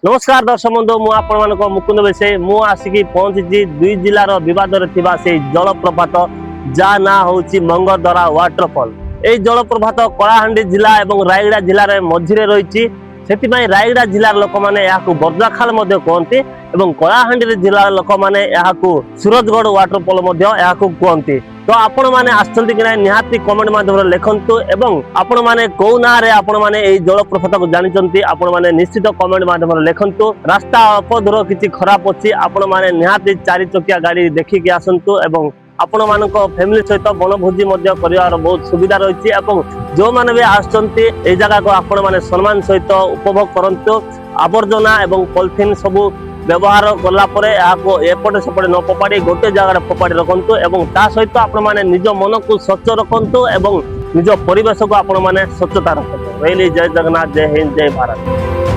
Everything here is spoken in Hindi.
नमस्कार दर्शक बंधु मुझे मुकुंद बेसे मुझे पहुंची दुई जिलार बद से जलप्रपात जहाँ ना हूँ मंगरदरा वाटरफॉल। यह जलप्रपात कलाहांडी जिला और रायगड़ा जिले मझे रही से रायगड़ा जिलार लोक मैंने बर्जाखाल कहते और कलाहांडी जिला लोक मैंने सूरजगढ़ वाटरफॉल कहते। तो आपण मैंने आसछंती कि निहाती कमेंट माध्यम लिखंतु एवं आपण मैंने कौ ना रे आपण मैंने जलप्रपात को जानिचंती आपण मैंने निश्चित कमेंट माध्यम लिखंतु। रास्ता अल्प दूर किसी खराब अच्छी आपण मैंने निहाती 4 चकिया गाड़ी देखिकी आसंतु एवं आपण मानक फैमिली सहित बनभोजी कर बहुत सुविधा रही है। जो मैंने भी आसछंती ए जगह को आपण मैंने सम्मान सहित उपभोग करंतु। आवर्जना एवं पॉलिथिन सबू व्यवहार कलापर एपटे सेपटे न फोपाड़ी गोटे जगह फोपाड़ी रखु एवं ता सहित आपण मैंने निज मन को स्वच्छ रखु एवं निज परिवेश को आपण मैंने स्वच्छता रखु। जय जगन्नाथ, जय हिंद, जय भारत।